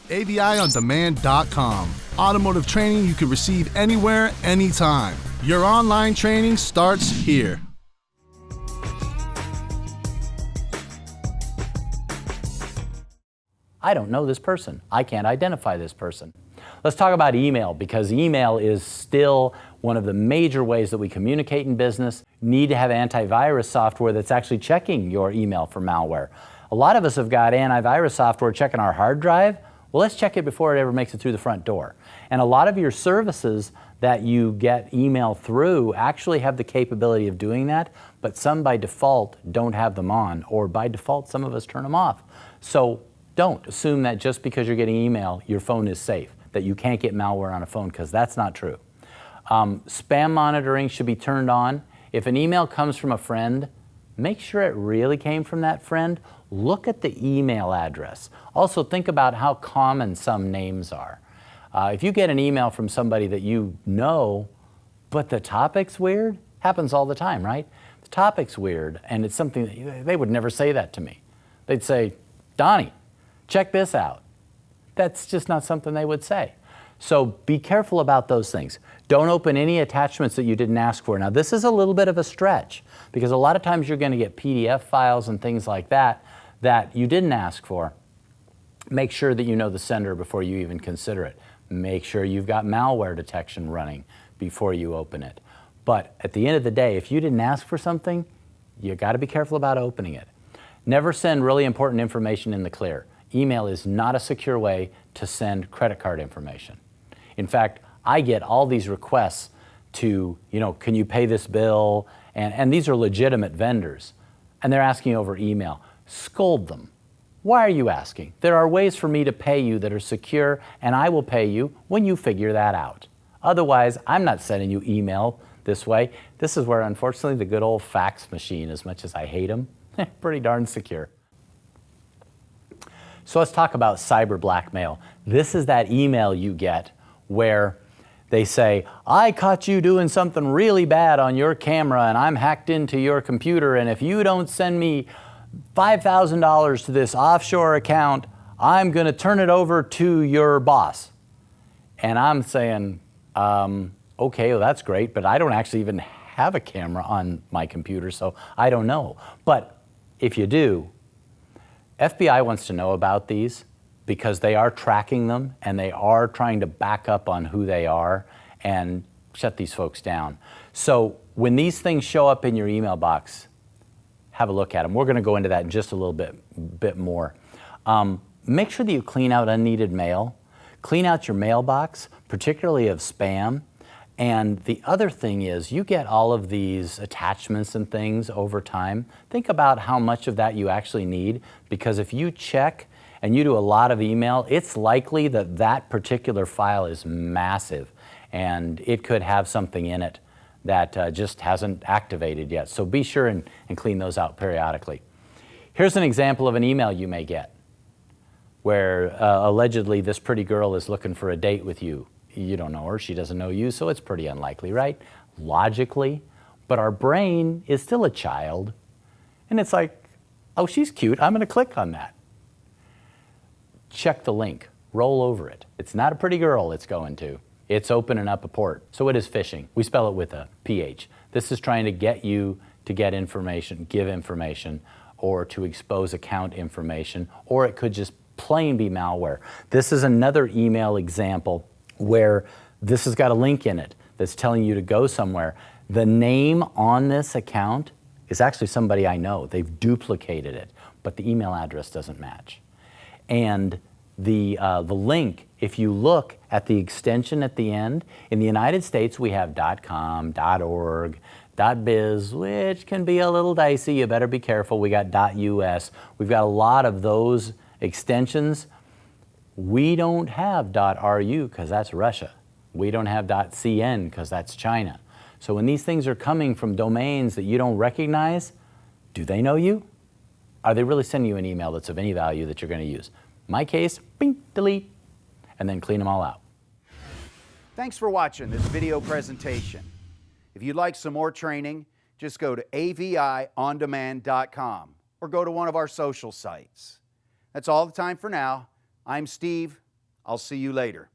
aviondemand.com. Automotive training you can receive anywhere, anytime. Your online training starts here. I don't know this person. I can't identify this person. Let's talk about email, because email is still one of the major ways that we communicate in business. Need to have antivirus software that's actually checking your email for malware. A lot of us have got antivirus software checking our hard drive. Well, let's check it before it ever makes it through the front door. And a lot of your services that you get email through actually have the capability of doing that, but some by default don't have them on, or by default some of us turn them off. So don't assume that just because you're getting email, your phone is safe, that you can't get malware on a phone, because that's not true. Spam monitoring should be turned on. If an email comes from a friend, make sure it really came from that friend. Look at the email address. Also think about how common some names are. If you get an email from somebody that you know, but the topic's weird, happens all the time, right? The topic's weird, and it's something that they would never say that to me. They'd say, Donnie, check this out. That's just not something they would say. So be careful about those things. Don't open any attachments that you didn't ask for. Now this is a little bit of a stretch, because a lot of times you're going to get PDF files and things like that that you didn't ask for. Make sure that you know the sender before you even consider it. Make sure you've got malware detection running before you open it. But at the end of the day, if you didn't ask for something, you got to be careful about opening it. Never send really important information in the clear. Email is not a secure way to send credit card information. In fact, I get all these requests to, can you pay this bill? And these are legitimate vendors. And they're asking over email. Scold them. Why are you asking? There are ways for me to pay you that are secure, and I will pay you when you figure that out. Otherwise, I'm not sending you email this way. This is where, unfortunately, the good old fax machine, as much as I hate them, pretty darn secure. So let's talk about cyber blackmail. This is that email you get where they say, I caught you doing something really bad on your camera and I'm hacked into your computer, and if you don't send me $5,000 to this offshore account, I'm going to turn it over to your boss. And I'm saying, okay, well, that's great, but I don't actually even have a camera on my computer, so I don't know. But if you do, FBI wants to know about these because they are tracking them and they are trying to back up on who they are and shut these folks down. So when these things show up in your email box, have a look at them. We're going to go into that in just a little bit more. Make sure that you clean out unneeded mail. Clean out your mailbox, particularly of spam. And the other thing is, you get all of these attachments and things over time. Think about how much of that you actually need, because if you check and you do a lot of email, it's likely that that particular file is massive and it could have something in it that just hasn't activated yet. So be sure and clean those out periodically. Here's an example of an email you may get where allegedly this pretty girl is looking for a date with you. You don't know her, she doesn't know you, so it's pretty unlikely, right? Logically, but our brain is still a child, and it's like, oh, she's cute, I'm gonna click on that. Check the link, roll over it. It's not a pretty girl it's going to. It's opening up a port. So it is phishing. We spell it with a PH. This is trying to get you to get information, give information, or to expose account information, or it could just plain be malware. This is another email example where this has got a link in it that's telling you to go somewhere. The name on this account is actually somebody I know. They've duplicated it, but the email address doesn't match. And the link, if you look at the extension at the end, in the United States we have .com, .org, .biz, which can be a little dicey. You better be careful. We got .us. We've got a lot of those extensions. We don't have .ru because that's Russia. We don't have .cn because that's China. So when these things are coming from domains that you don't recognize, do they know you? Are they really sending you an email that's of any value that you're going to use? In my case, bing, delete, and then clean them all out. Thanks for watching this video presentation. If you'd like some more training, just go to aviondemand.com or go to one of our social sites. That's all the time for now. I'm Steve. I'll see you later.